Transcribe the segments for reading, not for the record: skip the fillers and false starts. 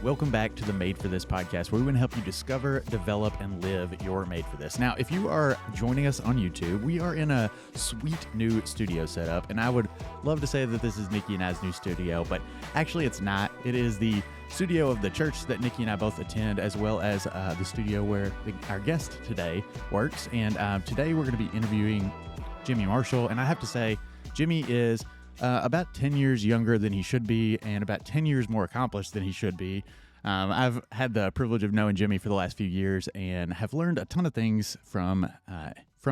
Welcome back to the Made for This podcast, where we want to help you discover, develop, and live your Made for This. Now, if you are joining us on YouTube, we are in a sweet new studio setup, and I would love to say that this is Nikki and I's new studio, but actually it's not. It is the studio of the church that Nikki and I both attend, as well as the studio where our guest today works. And today we're going to be interviewing Jimmy Marshall, and I have to say, Jimmy is about 10 years younger than he should be and about 10 years more accomplished than he should be. I've had the privilege of knowing Jimmy for the last few years and have learned a ton of things from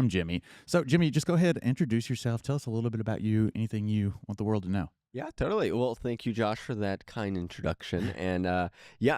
Jimmy. So, Jimmy, just go ahead and introduce yourself. Tell us a little bit about you, anything you want the world to know. Yeah, totally. Well, thank you, Josh, for that kind introduction. And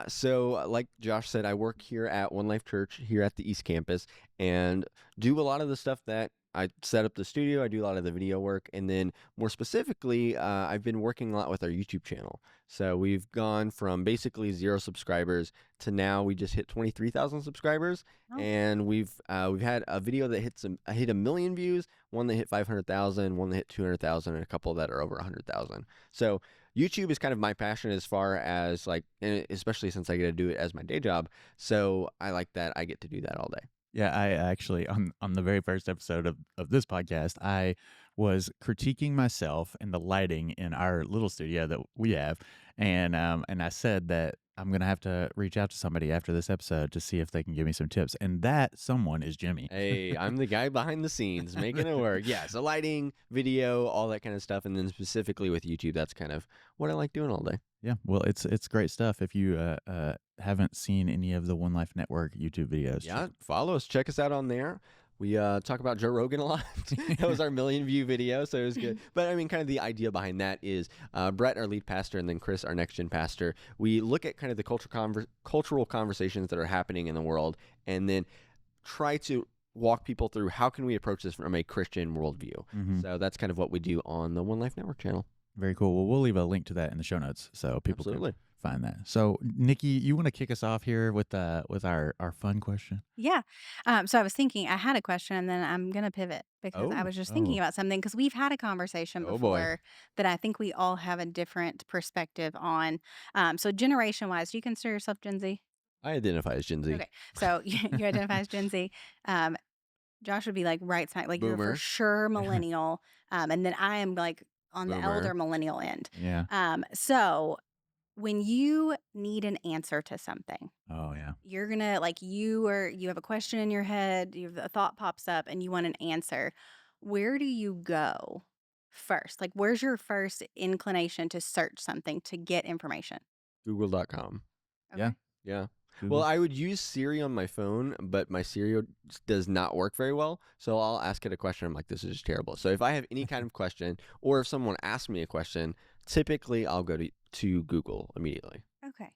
so like Josh said, I work here at One Life Church here at the East Campus and do a lot of the stuff that I set up the studio. I do a lot of the video work. And then more specifically, I've been working a lot with our YouTube channel. So we've gone from basically 0 subscribers to now we just hit 23,000 subscribers. Oh. And we've had a video that hit 1 million views, one that hit 500,000, one that hit 200,000, and a couple that are over 100,000. So YouTube is kind of my passion as far as and especially since I get to do it as my day job. So I like that I get to do that all day. Yeah, I actually, on the very first episode of this podcast, I was critiquing myself and the lighting in our little studio that we have. And I said that I'm going to have to reach out to somebody after this episode to see if they can give me some tips. And that someone is Jimmy. Hey, I'm the guy behind the scenes making it work. Yeah, so lighting, video, all that kind of stuff. And then specifically with YouTube, that's kind of what I like doing all day. Yeah, well, it's great stuff. If you haven't seen any of the One Life Network YouTube videos, Yeah, follow us. Check us out on there. We talk about Joe Rogan a lot. That was our 1 million view video, so it was good. But I mean, kind of the idea behind that is Brett, our lead pastor, and then Chris, our next gen pastor. We look at kind of the cultural conversations that are happening in the world, and then try to walk people through how can we approach this from a Christian worldview. Mhm. So that's kind of what we do on the One Life Network channel. Very cool. Well, we'll leave a link to that in the show notes so people Absolutely. can find that. So, Nikki, you want to kick us off here with our fun question? Yeah. So I was thinking, I had a question and then I'm going to pivot because I was just thinking about something because we've had a conversation Oh, boy. before that I think we all have a different perspective on. So generation wise, do you consider yourself Gen Z? I identify as Gen Z. Okay. So you identify as Gen Z. Josh would be like right side, like you're for Boomer. sure millennial. And then I am like on the Boomer. elder millennial end. Yeah. So when you need an answer to something, Oh, yeah. you're gonna you have a question in your head, a thought pops up and you want an answer. Where do you go first? Like where's your first inclination to search something to get information? Google.com. Yeah. Yeah. Google. Well, I would use Siri on my phone, but my Siri does not work very well. So I'll ask it a question. I'm like, this is just terrible. So if I have any kind of question, or if someone asks me a question, typically I'll go to Google immediately. Okay.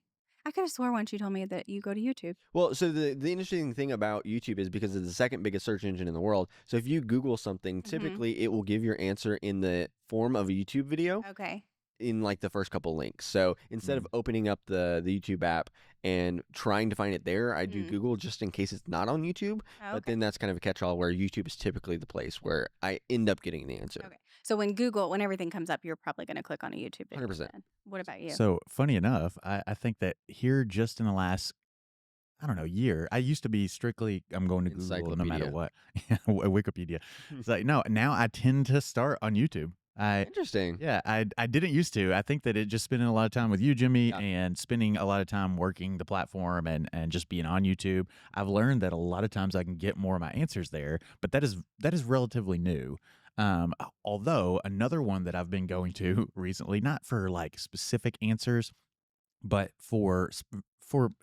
I could have swore once you told me that you go to YouTube. Well, so the interesting thing about YouTube is because it's the second biggest search engine in the world. So if you Google something, typically it will give your answer in the form of a YouTube video. Okay. In like the first couple links. So instead of opening up the YouTube app and trying to find it there, I do Google just in case it's not on YouTube. Oh, But okay. then that's kind of a catch-all where YouTube is typically the place where I end up getting the answer. Okay. So when everything comes up, you're probably going to click on a YouTube video. 100%. then. What about you? So, funny enough, I think that here just in the last, I don't know, year, I used to be strictly, I'm going to Google no matter Encyclopedia. what. Wikipedia. It's like, no, now I tend to start on YouTube. Interesting. Yeah, I didn't used to. I think that it just spending a lot of time with you, Jimmy, Yeah. and spending a lot of time working the platform and just being on YouTube. I've learned that a lot of times I can get more of my answers there, but that is relatively new. Although another one that I've been going to recently, not for like specific answers, but for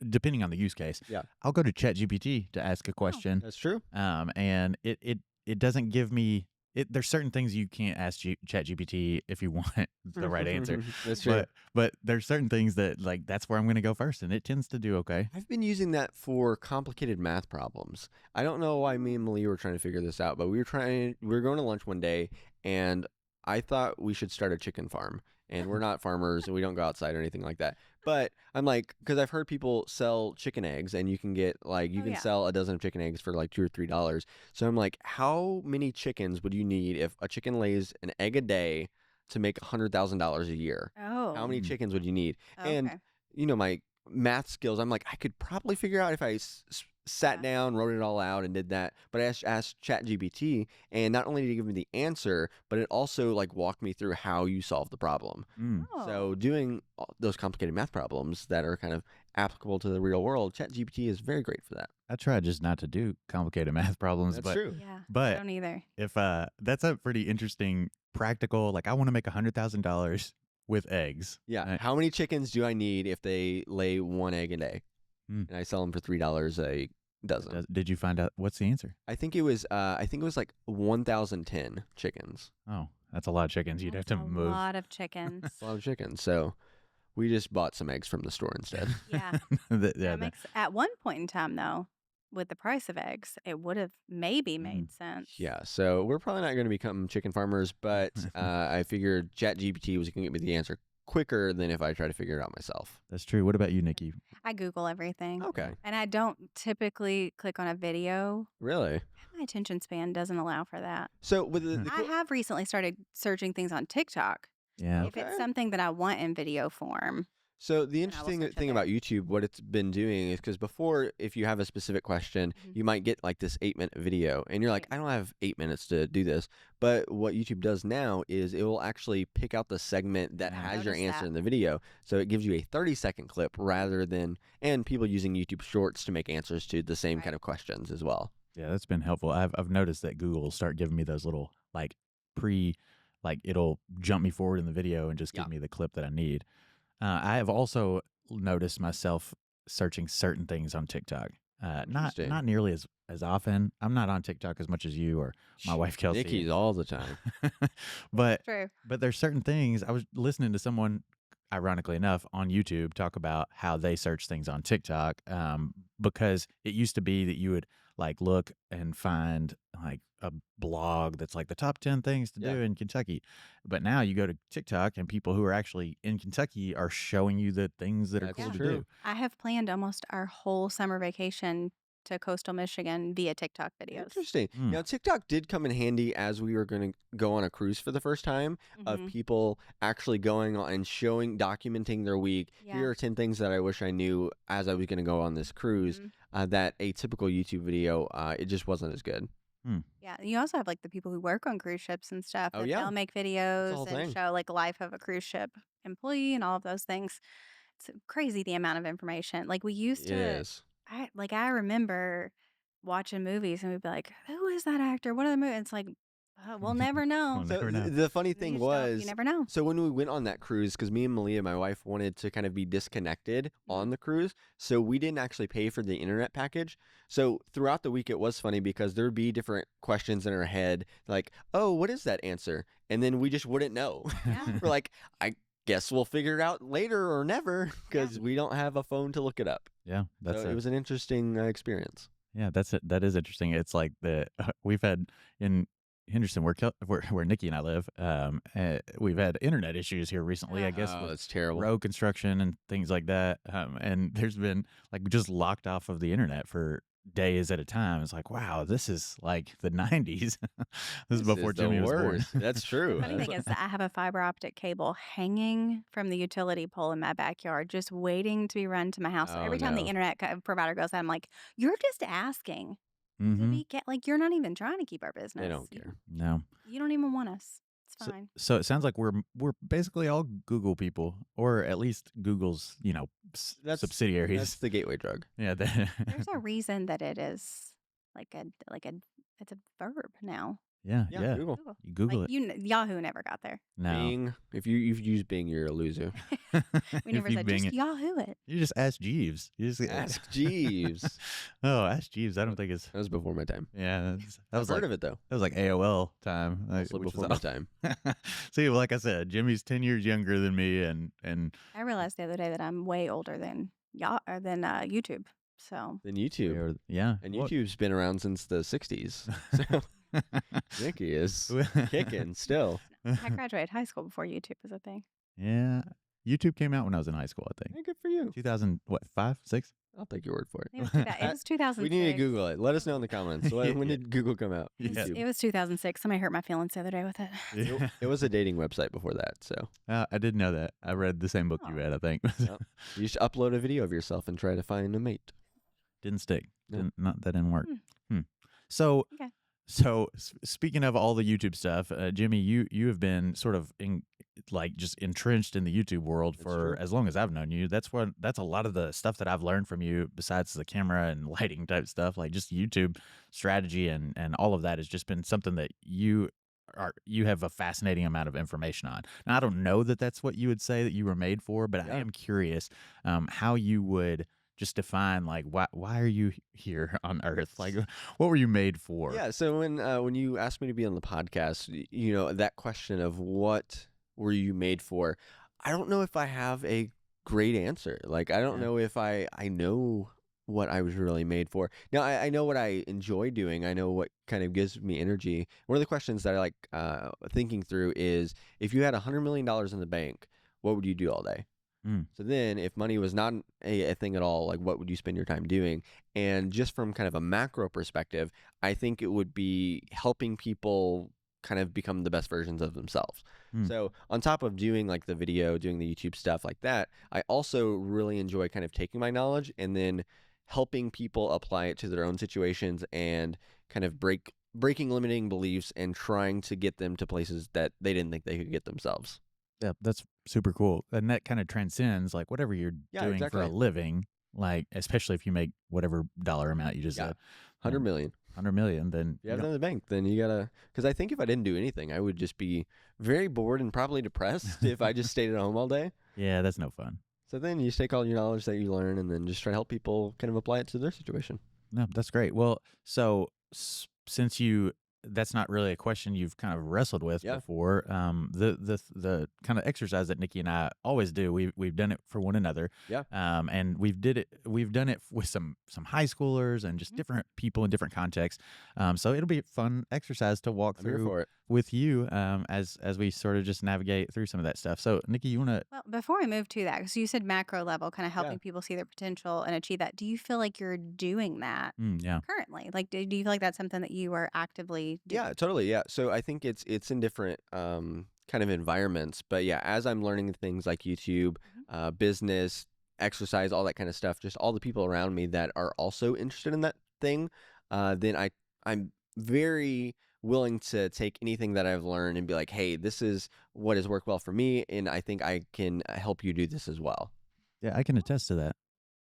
depending on the use case, Yeah. I'll go to ChatGPT to ask a question. That's true. And it doesn't give me. There's certain things you can't ask ChatGPT if you want the right answer. That's true. But there's certain things that that's where I'm going to go first, and it tends to do okay. I've been using that for complicated math problems. I don't know why me and Malia were trying to figure this out, but we were going to lunch one day, and I thought we should start a chicken farm. And we're not farmers, and we don't go outside or anything like that. But I'm like, because I've heard people sell chicken eggs, and you can get you can sell a dozen of chicken eggs for like $2 or $3. So I'm like, how many chickens would you need if a chicken lays an egg a day to make $100,000 a year? Oh. How many chickens would you need? Okay. And my math skills. I'm like, I could probably figure out if I sat Yeah. down, wrote it all out, and did that. But I asked ChatGPT, and not only did it give me the answer, but it also like walked me through how you solve the problem. Mm. Oh. So doing those complicated math problems that are kind of applicable to the real world, ChatGPT is very great for that. I try just not to do complicated math problems, That's but true. Yeah. I but don't either. if that's a pretty interesting practical. Like I want to make $100,000 with eggs. Yeah. How many chickens do I need if they lay one egg a day? Mm. And I sell them for $3 a dozen. Did you find out what's the answer? I think it was like 1,010 chickens. Oh, that's a lot of chickens. You'd have to That's a move. lot of chickens. It's a lot of chickens. So we just bought some eggs from the store instead. Yeah. That makes at one point in time though, with the price of eggs, it would have maybe made sense. Yeah, so we're probably not going to become chicken farmers, but I figured ChatGPT was going to get me the answer quicker than if I try to figure it out myself. That's true. What about you, Nikki? I Google everything. Okay. And I don't typically click on a video. Really? My attention span doesn't allow for that. So with the I have recently started searching things on TikTok. Yeah. If it's Okay. something that I want in video form. So the And I will interesting search it thing there. about YouTube, what it's been doing is because before, if you have a specific question, Mhm. you might get like this 8-minute video, and you're like, Right. I don't have 8 minutes to do this. But what YouTube does now is it will actually pick out the segment that Yeah. has your Noticed answer that. in the video. So it gives you a 30-second clip rather than, and people using YouTube Shorts to make answers to the same Right. kind of questions as well. Yeah, that's been helpful. I've noticed that Google will start giving me those little like it'll jump me forward in the video and just give Yeah. me the clip that I need. I have also noticed myself searching certain things on TikTok. Not Interesting. nearly as often. I'm not on TikTok as much as you or my wife Kelsey. Nikki's all the time. but True. there's certain things. I was listening to someone, ironically enough, on YouTube talk about how they search things on TikTok, because it used to be that you would like look and find like a blog that's like the top 10 things to Yeah. do in Kentucky. But now you go to TikTok and people who are actually in Kentucky are showing you the things that are That's cool to true. do. I have planned almost our whole summer vacation to coastal Michigan via TikTok videos. Interesting. Mm. Now, TikTok did come in handy as we were going to go on a cruise for the first time of Mhm. people actually going on and documenting their week. Yeah. Here are 10 things that I wish I knew as I was going to go on this cruise. Mhm. That a typical YouTube video, it just wasn't as good. Yeah, you also have like the people who work on cruise ships and stuff. Oh, that yeah. they'll make whole videos and thing. show like life of a cruise ship employee and all of those things. It's crazy the amount of information. Like we used It to, is. I remember watching movies and we'd be like, "Who is that actor? What are the movies?" It's like, we'll never know. We'll So never know. the funny You thing just don't- was, you never know. so when we went on that cruise, because me and Malia, my wife, wanted to kind of be disconnected on the cruise, so we didn't actually pay for the internet package. So throughout the week, it was funny because there would be different questions in our head, like, "Oh, what is that answer?" And then we just wouldn't know. Yeah. We're like, "I guess we'll figure it out later or never," because we don't have a phone to look it up. Yeah, that's So it was an interesting experience. Yeah, that's it. That is interesting. It's like we've had in Henderson, where Nikki and I live. We've had internet issues here recently. I guess Oh, with that's terrible. road construction and things like that. And there's been like just locked off of the internet for days at a time. It's like, wow, this is like the 90s. This is before the Jimmy was born. worst. That's true. The funny thing is that I have a fiber optic cable hanging from the utility pole in my backyard, just waiting to be run to my house. So Oh, every time the no. internet provider goes out, I'm like, "You're just asking to Mhm. be like you're not even trying to keep our business. They don't You- care. No. You don't even want us. It's So, fine." so it sounds like we're basically all Google people, or at least Google's That's subsidiaries. That's the gateway drug. Yeah. There's a reason that it is like a it's a verb now. yeah. Yeah, Google. Google. You Google Like it. Yahoo never got there. No. Bing. If you've used Bing, you're a loser. We never If you said Bing just it. Yahoo it. You just ask Jeeves. You just Ask Jeeves. Oh, ask Jeeves. I don't think it's. That was before my time. Yeah, that was I've like heard of it though. that was like AOL time. Also which before was my time. See, like I said, Jimmy's 10 years younger than me, and I realized the other day that I'm way older than YouTube. So Then YouTube. yeah, And Well, YouTube's been around since the 60s. So Nikki is kicking still. I graduated high school before YouTube was a thing. Yeah, YouTube came out when I was in high school. I think Hey, good for you. 2000, what, 5, 6? I'll take your word for it. It was, it was We 2006. need to Google it. Let us know in the comments. When Yeah. did Google come out? Yeah. YouTube. It was 2006. Somebody hurt my feelings the other day with it. Yeah. It was a dating website before that. So I didn't know that. I read the same book you Oh. read, I think. Yep. You should upload a video of yourself and try to find a mate. Didn't stick. Nope. That didn't work. Hmm. So, Okay. speaking of all the YouTube stuff, Jimmy, you have been sort of just entrenched in the YouTube world That's for true. as long as I've known you. That's a lot of the stuff that I've learned from you, besides the camera and lighting type stuff, like just YouTube strategy and all of that has just been something that you have a fascinating amount of information on. Now, I don't know that that's what you would say that you were made for, but I Yeah. am curious how you would just define, like, why are you here on Earth? Like, what were you made for? Yeah. So when you asked me to be on the podcast, you know, that question of what were you made for, I don't know if I have a great answer. Like, I don't Yeah. know if I know what I was really made for. Now, I know what I enjoy doing. I know what kind of gives me energy. One of the questions that I like thinking through is, if you had $100 million in the bank, what would you do all day? Mm. So then, if money was not a thing at all, like, what would you spend your time doing? And just from kind of a macro perspective, I think it would be helping people kind of become the best versions of themselves. Mm. So on top of doing like the video, doing the YouTube stuff like that, I also really enjoy kind of taking my knowledge and then helping people apply it to their own situations and kind of breaking limiting beliefs and trying to get them to places that they didn't think they could get themselves. Yeah, that's super cool. And that kind of transcends like whatever you're Yeah, doing for a exactly. living, like especially if you make whatever dollar amount you just Yeah. said, 100 million. 100 million, then If you have it in the bank, then you gotta. Because I think if I didn't do anything, I would just be very bored and probably depressed if I just stayed at home all day. yeah, that's no fun. So then you just take all your knowledge that you learn and then just try to help people kind of apply it to their situation. No, that's great. Well, so since that's not really a question you've kind of wrestled with Yeah. before. The kind of exercise that Nikki and I always do, we've done it for one another. Yeah. And we've done it with some high schoolers and just different people in different contexts. So it'll be a fun exercise to walk I'm here through for it. with you as we sort of just navigate through some of that stuff. So Nikki, you want to? Well, before we move to that, because you said macro level, kind of Yeah. helping people see their potential and achieve that. Do you feel like you're doing that Yeah. currently? Like, do you feel like that's something that you are actively doing? Yeah, totally. Yeah. So I think it's in different kind of environments. But yeah, as I'm learning things like YouTube, business, exercise, all that kind of stuff, just all the people around me that are also interested in that thing, then I'm very willing to take anything that I've learned and be like, hey, this is what has worked well for me, and I think I can help you do this as well. Yeah, I can attest to that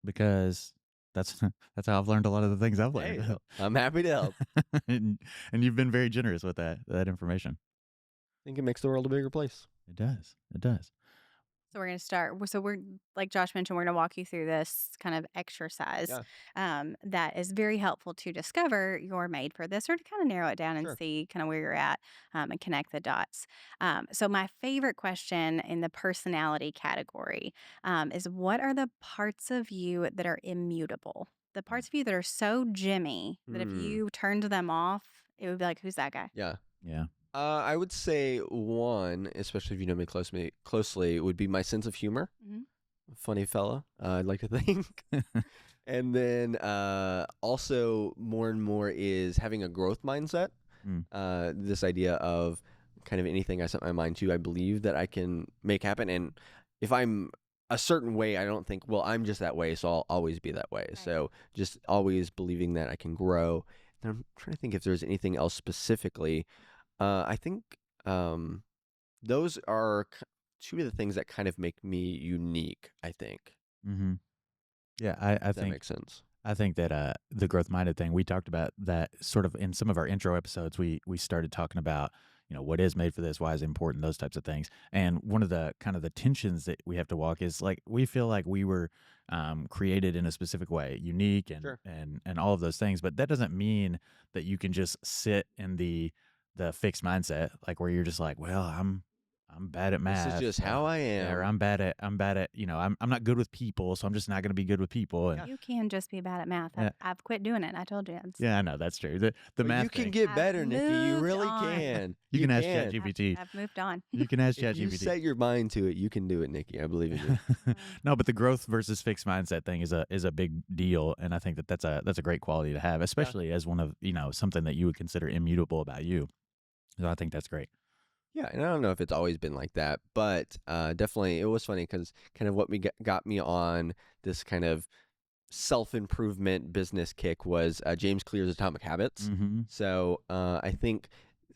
because that's that's how I've learned a lot of the things I've Hey, learned. I'm happy to help. and you've been very generous with that information. I think it makes the world a bigger place. It does. It does. So we're going to start. So we're, like Josh mentioned, we're going to walk you through this kind of exercise that is very helpful to discover you're made for this, or to kind of narrow it down and Sure. see kind of where you're at and connect the dots. So my favorite question in the personality category is, what are the parts of you that are immutable? The parts of you that are so Jimmy that if you turned them off, it would be like, who's that guy? Yeah. Yeah. I would say one, especially if you know me closely, would be my sense of humor. Mhm. Funny fella, I'd like to think. And then also more and more is having a growth mindset. This idea of kind of anything I set my mind to, I believe that I can make happen. And if I'm a certain way, I don't think, well, I'm just that way, so I'll always be that way. Right. So just always believing that I can grow. And I'm trying to think if there's anything else specifically. I think those are two of the things that kind of make me unique, I think. Mm-hmm. Yeah, I If that think makes sense. I think that the growth minded thing, we talked about that sort of in some of our intro episodes. We started talking about, what is made for this, why is it important, those types of things. And one of the kind of the tensions that we have to walk is, like, we feel like we were created in a specific way, unique and Sure. and all of those things. But that doesn't mean that you can just sit in the fixed mindset, like where you're just like, well, I'm I'm bad at math. This is just how I Yeah, or am. I'm bad at, I'm not good with people, so I'm just not going to be good with people. And You can just be bad at math. Yeah. I've quit doing it. I told you. yeah, I know that's true. The But math you can thing, get I've better, Nikki. You moved really on. can. you can ask can. ChatGPT. I've moved on. You can ask If you ChatGPT. set your mind to it, you can do it, Nikki. I believe in you. No, but the growth versus fixed mindset thing is a big deal, and I think that's a great quality to have, especially as one of something that you would consider immutable about you. So I think that's great. Yeah, and I don't know if it's always been like that, but definitely it was funny because kind of what got me on this kind of self-improvement business kick was James Clear's Atomic Habits. Mm-hmm. So I think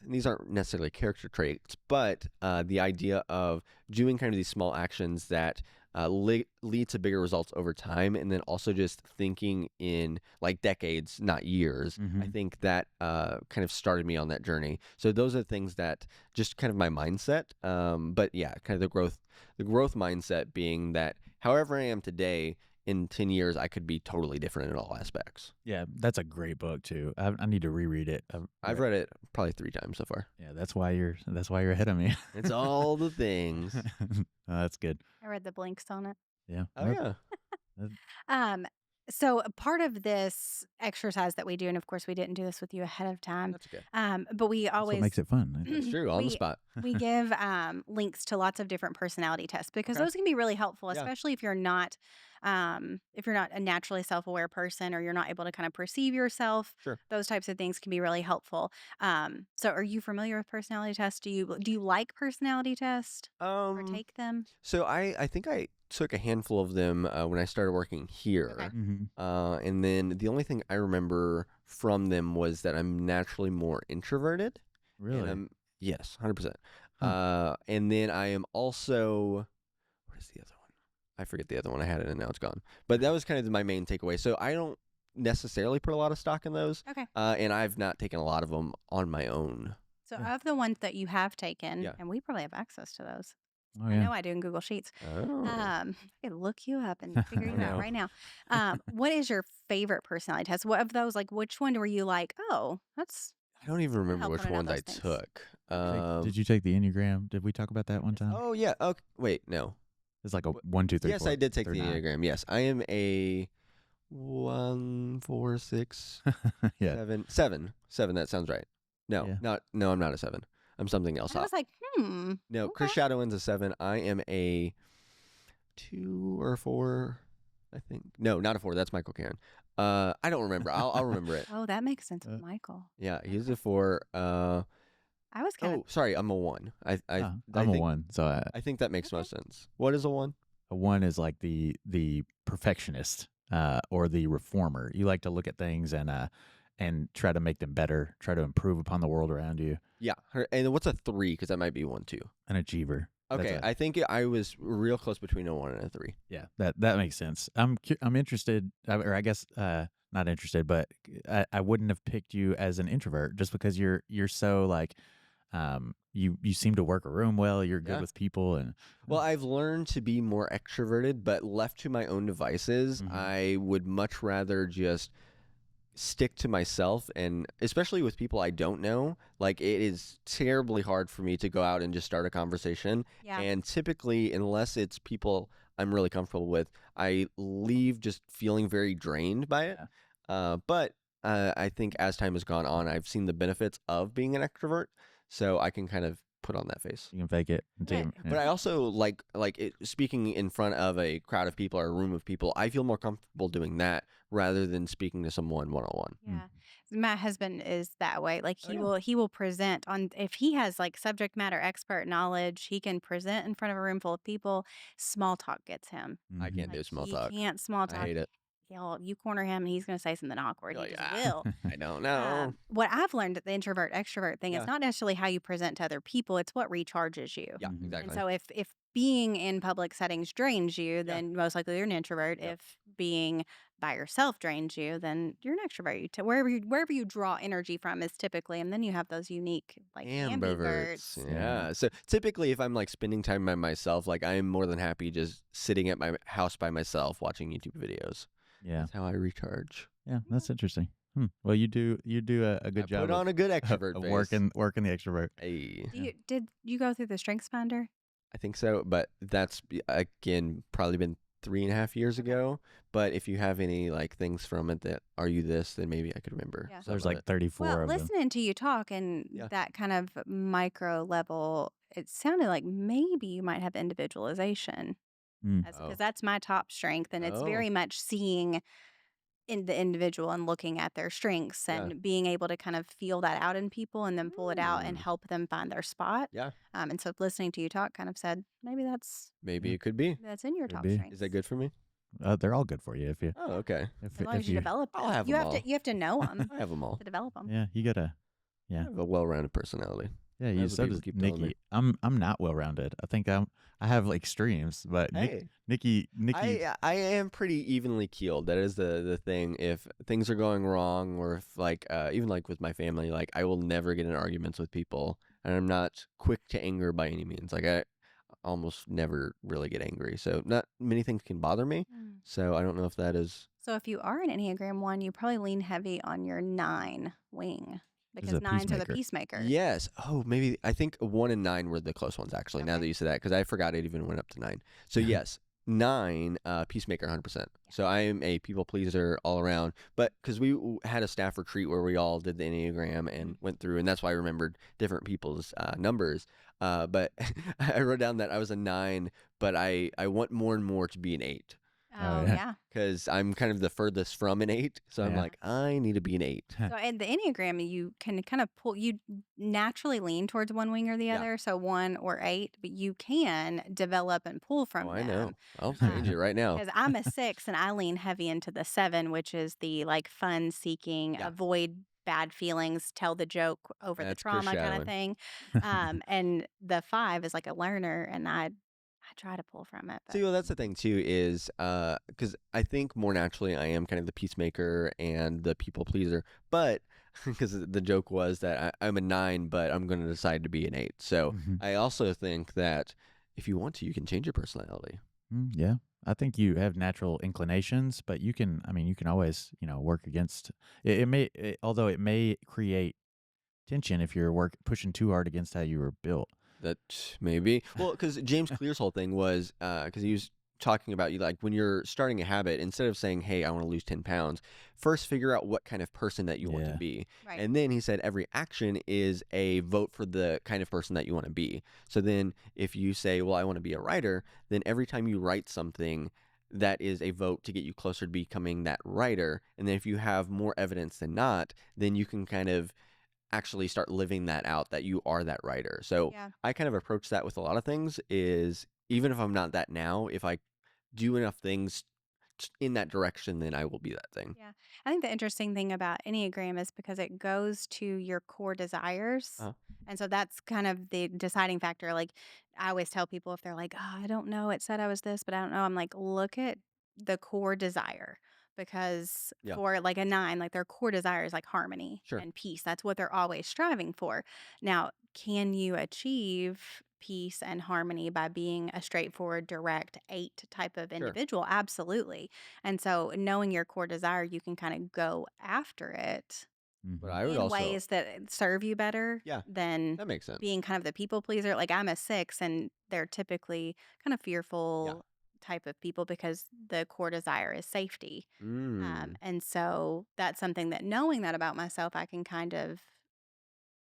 these aren't necessarily character traits, but the idea of doing kind of these small actions that lead to bigger results over time, and then also just thinking in like decades, not years. I Mhm. think that kind of started me on that journey. So those are things that just kind of my mindset. But yeah, kind of the growth mindset being that however I am today, in 10 years, I could be totally different in all aspects. Yeah, that's a great book too. I need to reread it. I've read it probably 3 times so far. Yeah, that's why you're ahead of me. It's all the things. That's good. I read the blinks on it. Yeah. Oh, Well, yeah. So a part of this exercise that we do, and of course we didn't do this with you ahead of time, That's okay. but we that's what always makes it fun. That's true. On the we spot. we give links to lots of different personality tests because Okay. those can be really helpful, Yeah. especially if you're not a naturally self-aware person or you're not able to kind of perceive yourself. Sure. Those types of things can be really helpful. So are you familiar with personality tests? Do you like personality tests or take them? So I think I took a handful of them when I started working here. Okay. Mm-hmm. And then the only thing I remember from them was that I'm naturally more introverted. Really? And yes, 100%. Huh. And then I am also, what is the other one? I forget the other one. I had it and now it's gone. But that was kind of my main takeaway. So I don't necessarily put a lot of stock in those. Okay. And I've not taken a lot of them on my own. So Yeah. of the ones that you have taken, Yeah. and we probably have access to those. Oh I yeah. know I do in Google Sheets. Oh. I could look you up and figure you I out know. right now. What is your favorite personality test? What of those, like, which one were you like, oh, that's I don't even remember help which one ones out I those things. took. Did you take the Enneagram? Did we talk about that one time? Oh, yeah. Okay. Wait, no. It's like a 1, 2, 3, Yes, 4 I did take through the 9. Enneagram. Yes, I am a 1, 4, 6, Yeah. 7. 7. That sounds right. No, Yeah. no, I'm not a 7. I'm something else. I was like, No, Chris okay. Shadowin's a 7. I am a 2 or 4, I think. No, not a 4. That's Michael Caron. I don't remember. I'll remember it. Oh, that makes sense with Uh, Michael. Yeah, he's a 4. I was kind Oh, sorry, I'm a 1. I I'm think, a 1, so I think that makes Okay. most sense. What is a 1? a 1 is like the perfectionist or the reformer. You like to look at things and try to make them better, try to improve upon the world around you. Yeah. And what's a 3? Because that might be 1 too. An achiever. That's Okay, a- I think I was real close between a 1 and a 3. Yeah, that makes sense. I'm interested, or I guess not interested, but I wouldn't have picked you as an introvert just because you're so like you seem to work a room well. You're good Yeah. with people, and Well, I've learned to be more extroverted, but left to my own devices, Mhm. I would much rather just stick to myself, and especially with people I don't know, like it is terribly hard for me to go out and just start a conversation. Yeah. And typically, unless it's people I'm really comfortable with, I leave just feeling very drained by it. But I think as time has gone on, I've seen the benefits of being an extrovert, so I can kind of put on that face. you can fake it. Until Right. you- But yeah. I also like speaking in front of a crowd of people or a room of people. I feel more comfortable doing that rather than speaking to someone one-on-one. Yeah. My husband is that way. Like Oh, yeah. he will present on if he has like subject matter expert knowledge, he can present in front of a room full of people. Small talk gets him. I Mhm. can't do Like small he talk. can't small I talk. hate it. You corner him and he's going to say something awkward. You're He like, just "Ah." will. I don't know. What I've learned at the introvert extrovert thing, Yeah. it's not necessarily how you present to other people, it's what recharges you. Yeah, Mhm. exactly. And so if being in public settings drains you, then most likely you're an introvert. Yep. If being by yourself drains you, then you're an extrovert. Wherever you draw energy from is typically, and then you have those unique like Ambiverts. ambiverts. Yeah. So typically, if I'm like spending time by myself, like I am more than happy just sitting at my house by myself watching YouTube videos. Yeah, That's how I recharge. yeah, that's interesting. Well, you do a good I job put on a good of, extrovert of face. working the extrovert. Hey, Did you go through the Strengths Finder? I think so, but that's again probably been 3.5 years Okay. ago. But if you have any like things from it that are you this, then maybe I could remember. Yeah. some There's of like it. 34 Well, of them. listening to you talk and Yeah. that kind of micro level, it sounded like maybe you might have individualization, Mm. because Oh. that's my top strength, and it's Oh. very much seeing in the individual and looking at their strengths Yeah. and being able to kind of feel that out in people and then pull it out and Mm. help them find their spot. Yeah. And so listening to you talk kind of said maybe Maybe Yeah. it could be. that's in your Could top be. strengths. Is that good for me? They're all good for you if you Oh, okay. if As long if as you you develop I'll them. have you them have all. to you have to know them I have them all. to develop them. yeah you gotta I yeah have a well-rounded personality. yeah you That's what so people does keep telling me. Nikki. I'm not well rounded. I think I have like extremes, but Hey. Nikki I am pretty evenly keeled. That is the thing. If things are going wrong, or if like even like with my family, like I will never get in arguments with people, and I'm not quick to anger by any means. Like I almost never really get angry, so not many things can bother me. So I don't know if that is. So if you are an Enneagram 1, you probably lean heavy on your 9 wing Is because a 9s are the peacemaker. peacemakers. Yes. Oh, maybe I think 1 and 9 were the close ones actually. Now Okay. that you said that, because I forgot it even went up to 9. So yes, 9 peacemaker 100%. So I am a people pleaser all around. But because we had a staff retreat where we all did the Enneagram and went through, and that's why I remembered different people's numbers. But I wrote down that I was a 9, but I want more and more to be an 8. Oh, yeah. yeah. Because I'm kind of the furthest from an 8. So I'm Yeah. like, I need to be an 8. So in the Enneagram, you can kind of you naturally lean towards one wing or the Yeah. other, so 1 or 8, but you can develop and pull from Oh, I know. them. I'll change it right now. Because I'm a 6 and I lean heavy into the 7, which is the like fun seeking, Yeah. avoid bad feelings, tell the joke over That's the Chris trauma kind of Shadowin. thing. And the 5 is like a learner, and I try to pull from it. But See, well, that's the thing too, is because I think more naturally I am kind of the peacemaker and the people pleaser, but because the joke was that I'm a 9, but I'm going to decide to be an 8. So Mhm. I also think that if you want to, you can change your personality. Yeah, I think you have natural inclinations, but you can always work against it. Although it may create tension if you're pushing too hard against how you were built. That maybe. Well, because James Clear's whole thing was because he was talking about you like when you're starting a habit, instead of saying, "Hey, I want to lose 10 pounds," first figure out what kind of person that you want to Yeah. be. right. And then he said every action is a vote for the kind of person that you want to be. So then if you say, "Well, I want to be a writer," then every time you write something, that is a vote to get you closer to becoming that writer. And then if you have more evidence than not, then you can kind of actually start living that out, that you are that writer. So Yeah. I kind of approach that with a lot of things, is even if I'm not that now, if I do enough things in that direction, then I will be that thing. Yeah. I think the interesting thing about Enneagram is because it goes to your core desires. Uh-huh. And so that's kind of the deciding factor. Like I always tell people if they're like, oh, I don't know, it said I was this, but I don't know. I'm like, look at the core desire. Because Yeah. for like a 9, like their core desire is like harmony Sure. and peace. That's what they're always striving for. Now, can you achieve peace and harmony by being a straightforward, direct 8 type of Sure. individual? Absolutely. And so knowing your core desire, you can kind of go after it But I would in also, ways that serve you better Yeah. than that makes sense. being kind of the people pleaser. Like I'm a 6 and they're typically kind of fearful type of people because the core desire is safety. And so that's something that knowing that about myself, I can kind of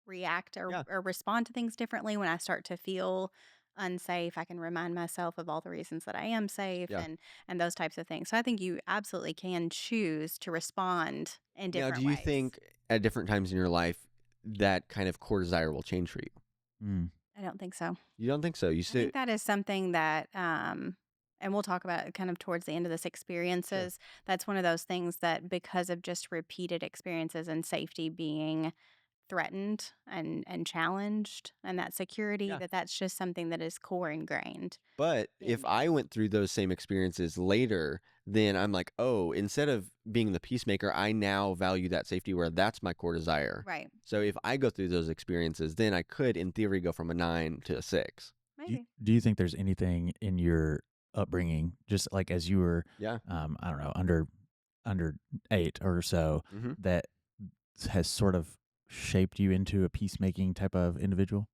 react Yeah. or respond to things differently when I start to feel unsafe. I can remind myself of all the reasons that I am safe Yeah. and those types of things. So I think you absolutely can choose to respond in Now, different do you ways. think at different times in your life that kind of core desire will change for you? Mm. I don't think so. You don't think so? You I say, think that is something that, and we'll talk about it kind of towards the end of this experiences. That's one of those things that because of just repeated experiences and safety being threatened and challenged and that security, Yeah. that's just something that is core ingrained. but if in I me. went through those same experiences later, then I'm like, oh, instead of being the peacemaker, I now value that safety where that's my core desire. Right. So if I go through those experiences, then I could, in theory, go from a 9 to a 6. Maybe. Do you think there's anything in your upbringing, just like as you were, Yeah. I don't know, under under 8 or so Hmm. that has sort of shaped you into a peacemaking type of individual?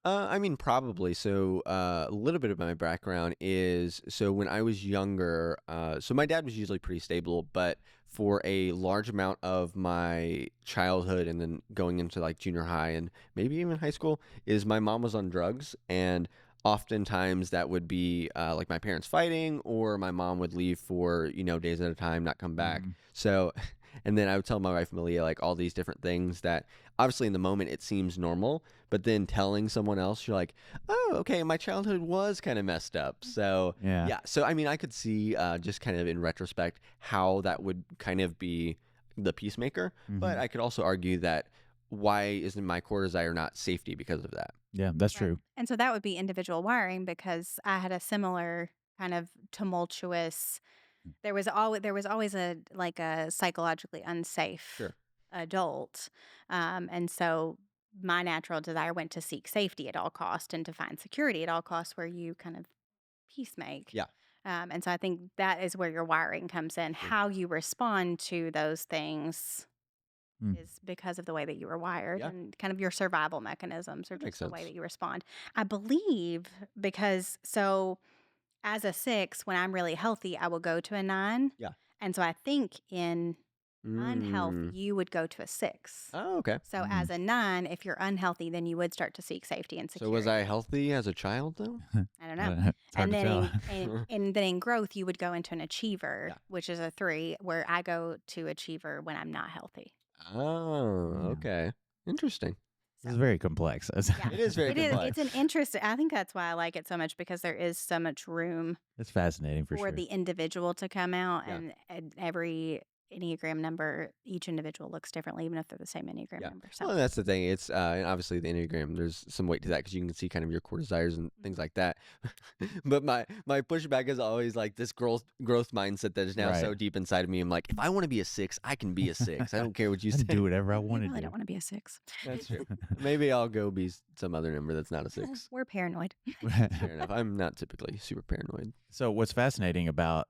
I mean, probably. So, a little bit of my background is so when I was younger, so my dad was usually pretty stable, but for a large amount of my childhood and then going into like junior high and maybe even high school, is my mom was on drugs. And oftentimes that would be like my parents fighting, or my mom would leave for, days at a time, not come back. Mm, So, and then I would tell my wife, Malia, like all these different things that obviously in the moment it seems normal, but then telling someone else, you're like, oh, okay, my childhood was kind of messed up. So, yeah. yeah. So, I mean, I could see just kind of in retrospect how that would kind of be the peacemaker. But Mhm. I could also argue that why isn't my core desire not safety because of that? Yeah, that's Right. true. And so that would be individual wiring because I had a similar kind of tumultuous there was always a like a psychologically unsafe Sure. adult. And so my natural desire went to seek safety at all cost and to find security at all costs where you kind of peacemake. Yeah. And so I think that is where your wiring comes in. Sure. How you respond to those things Mm. is because of the way that you were wired Yeah. and kind of your survival mechanisms or That makes just the way sense. that you respond. I believe because so as a 6, when I'm really healthy, I will go to a 9. Yeah. And so I think in unhealth, Mm. you would go to a 6. Oh, okay. So Mm. as a 9, if you're unhealthy, then you would start to seek safety and So was I security. healthy as a child though? I don't know. It's hard And to then tell. in growth, you would go into an achiever, Yeah. which is a 3, where I go to achiever when I'm not healthy. Oh, Yeah. okay. Interesting. This So is very complex. yeah, It is very it is. complex. It's an interest. I think that's why I like it so much because there is so much room It's fascinating for for sure. the individual to come out, Yeah. and every Enneagram number, each individual looks differently, even if they're the same Enneagram Yeah. number. So, Well, and that's the thing. It's and obviously the Enneagram. There's some weight to that because you can see kind of your core desires and things mhm. like that. But my pushback is always like this growth mindset that is now Right. so deep inside of me. I'm like, if I want to be a 6, I can be a 6. I don't care what you I can say. do whatever I Well, you want to really do. don't want to be a 6. That's true. Maybe I'll go be some other number that's not a 6. We're paranoid. Fair enough. I'm not typically super paranoid. So what's fascinating about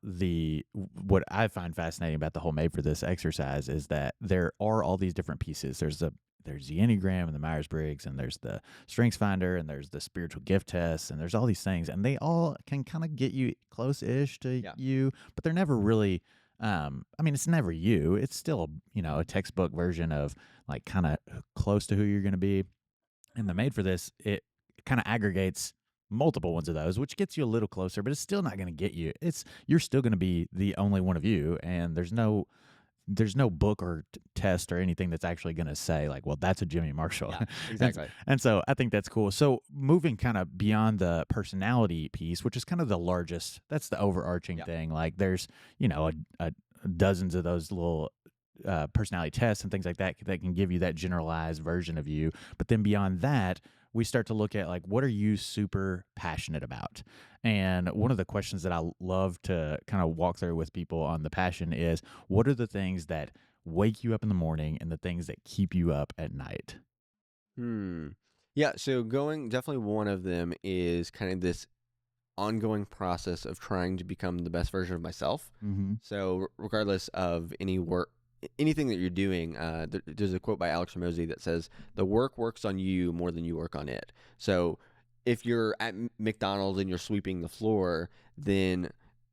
what I find fascinating about the whole made for this exercise is that there are all these different pieces. There's the Enneagram and the Myers-Briggs, and there's the Strengths Finder, and there's the spiritual gift tests, and there's all these things, and they all can kind of get you close-ish to Yeah. you, but they're never really. I mean, it's never you. It's still a textbook version of like kind of close to who you're going to be. And the made for this, it kind of aggregates multiple ones of those, which gets you a little closer, but it's still not going to get you. You're still going to be the only one of you, and there's no book or test or anything that's actually going to say like, well, that's a Jimmy Marshall. Yeah. and, Exactly. and so I think that's cool. So moving kind of beyond the personality piece, which is kind of the largest, that's the overarching Yeah. thing. Like there's a dozens of those little personality tests and things like that that can give you that generalized version of you. But then beyond that, we start to look at like, what are you super passionate about? And one of the questions that I love to kind of walk through with people on the passion is, what are the things that wake you up in the morning and the things that keep you up at night? Hmm. Yeah, so going definitely one of them is kind of this ongoing process of trying to become the best version of myself. Mm-hmm. So regardless of any work, anything that you're doing, there's a quote by Alex Ramosi that says, "The work works on you more than you work on it." So if you're at McDonald's and you're sweeping the floor, then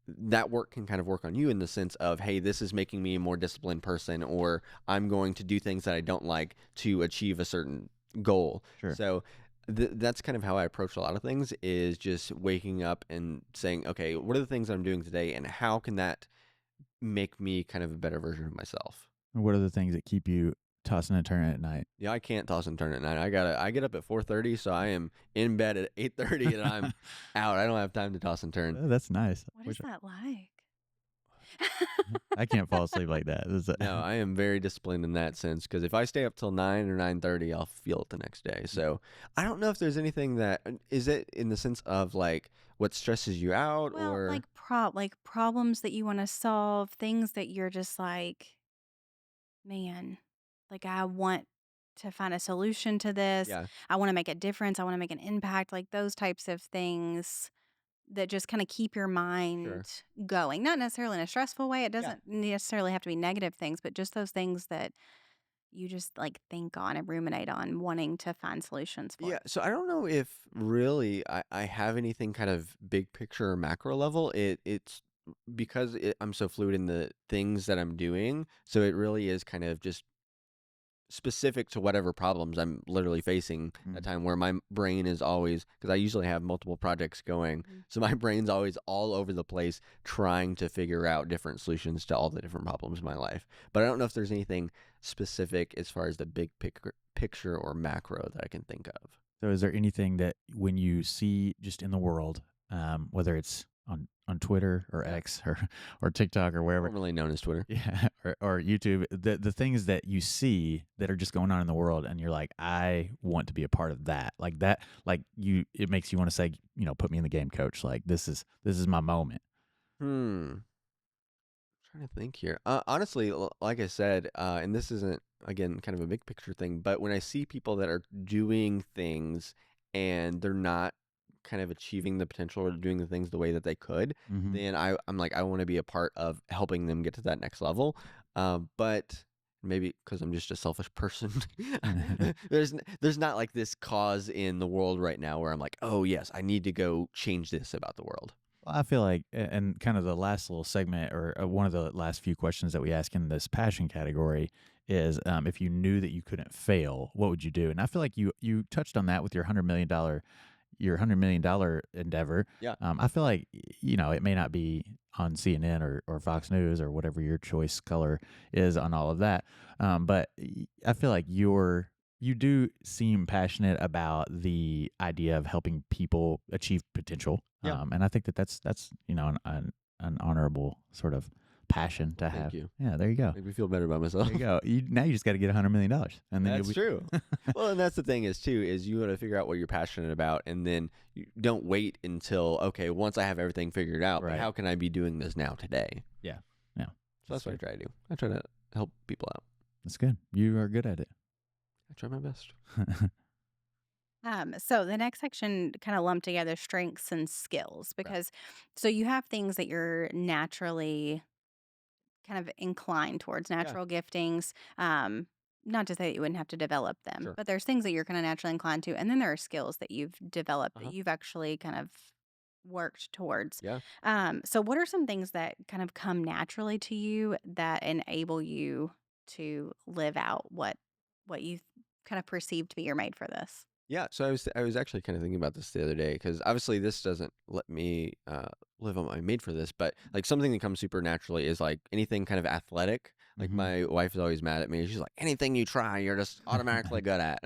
that work can kind of work on you in the sense of, hey, this is making me a more disciplined person, or I'm going to do things that I don't like to achieve a certain goal. Sure. So that's kind of how I approach a lot of things, is just waking up and saying, okay, what are the things I'm doing today, and how can that make me kind of a better version of myself? What are the things that keep you tossing and turning at night? Yeah, I can't toss and turn at night. I get up at 4:30, so I am in bed at 8:30 and I'm out. I don't have time to toss and turn. Oh, that's nice. What is that like? I can't fall asleep like that. No, I am very disciplined in that sense, because if I stay up till 9 or 9:30, I'll feel it the next day. So I don't know if there's anything that is it in the sense of like what stresses you out, Well, or like problems that you want to solve, things that you're just like, man, like I want to find a solution to this. yeah, I want to make a difference. I want to make an impact. Like those types of things that just kind of keep your Sure. mind going. Not necessarily in a stressful way. It Yeah. doesn't necessarily have to be negative things, but just those things that you just like think on and ruminate on, wanting to find solutions for. Yeah, so I don't know if really I have anything kind of big picture or macro level. It's because I'm so fluid in the things that I'm doing, so it really is kind of just specific to whatever problems I'm literally facing at Mm. time where my brain is always because I usually have multiple projects going. Mhm. So my brain's always all over the place trying to figure out different solutions to all the different problems in my life. But I don't know if there's anything specific as far as the big picture or macro that I can think of. So, is there anything that when you see just in the world, whether it's on Twitter or Yeah. X or TikTok or wherever, Formerly known as Twitter. yeah, or YouTube, the things that you see that are just going on in the world, and you're like, I want to be a part of that, like it makes you want to say, put me in the game, coach. Like this is my moment. Hmm. Trying to think here. Honestly, like I said, and this isn't again kind of a big picture thing, but when I see people that are doing things and they're not kind of achieving the potential or doing the things the way that they could, Mm-hmm. then I'm like I want to be a part of helping them get to that next level. But maybe because I'm just a selfish person, there's not like this cause in the world right now where I'm like, oh yes, I need to go change this about the world. Well, I feel like, and kind of the last little segment or one of the last few questions that we ask in this passion category is, if you knew that you couldn't fail, what would you do? And I feel like you touched on that with your $100 million endeavor. Yeah. I feel like it may not be on CNN or Fox News or whatever your choice color is on all of that, but I feel like you do seem passionate about the idea of helping people achieve potential. Yeah. And I think that's an honorable sort of passion to Well, thank have. you. Yeah, there you go. Made me feel better about myself. There you go. Now you just got to get $100 million, and then That's you'll be true. Well, and that's the thing is too is you want to figure out what you're passionate about, and then you don't wait until okay, once I have everything figured out. But Right. how can I be doing this now today? Yeah. So that's what I try to do. I try to help people out. That's good. You are good at it. I try my best. So the next section kind of lumped together strengths and skills because so you have things that you're naturally kind of inclined towards, natural giftings. Not to say that you wouldn't have to develop them, Sure. but there's things that you're kind of naturally inclined to, and then there are skills that you've developed Uh-huh. that you've actually kind of worked towards. Yeah. So what are some things that kind of come naturally to you that enable you to live out what you kind of perceive to be your made for this? Yeah, so I was actually kind of thinking about this the other day because obviously this doesn't let me live on my made for this, but like something that comes super naturally is like anything kind of athletic. Like Mhm. my wife is always mad at me. She's like, anything you try, you're just automatically good at.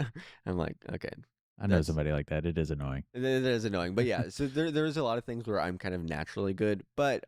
I'm like, okay, I know that's somebody like that. It is annoying. it is annoying, but yeah. So there's a lot of things where I'm kind of naturally good, but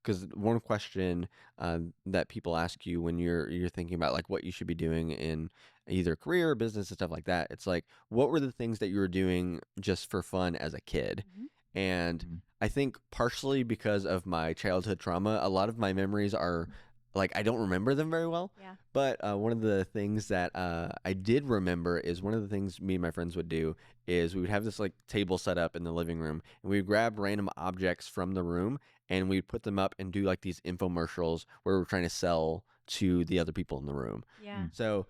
because one question that people ask you when you're thinking about like what you should be doing in either career or business and stuff like that, it's like what were the things that you were doing just for fun as a kid? Mhm. And Mhm. I think partially because of my childhood trauma, a lot of my memories are like I don't remember them very well. Yeah. But one of the things that I did remember is one of the things me and my friends would do is we would have this like table set up in the living room and we would grab random objects from the room and we'd put them up and do like these infomercials where we're trying to sell to the other people in the room. Yeah. So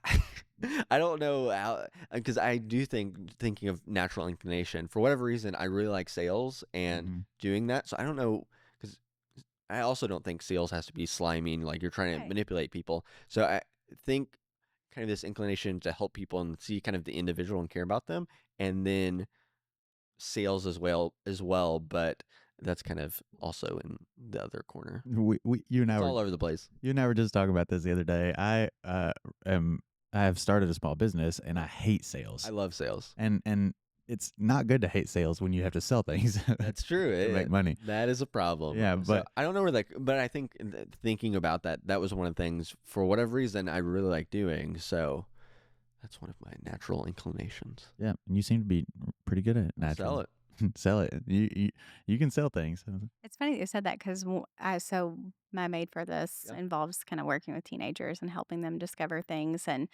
I, I don't know how because I do thinking of natural inclination for whatever reason I really like sales and Mhm. doing that. So I don't know because I also don't think sales has to be slimy and like you're trying to Right. manipulate people. So I think kind of this inclination to help people and see kind of the individual and care about them, and then sales as well. But that's kind of also in the other corner. You and I It's were all over the place. you and I were just talking about this the other day. I have started a small business and I hate sales. I love sales. And it's not good to hate sales when you have to sell things That's true. to make money. That is a problem. Yeah, So but I don't know where like, but I think thinking about that, that was one of the things for whatever reason I really like doing. So that's one of my natural inclinations. yeah, and you seem to be pretty good at it Sell naturally. it. Sell it. You can sell things. It's funny that you said that because so my made for this Yeah. involves kind of working with teenagers and helping them discover things. And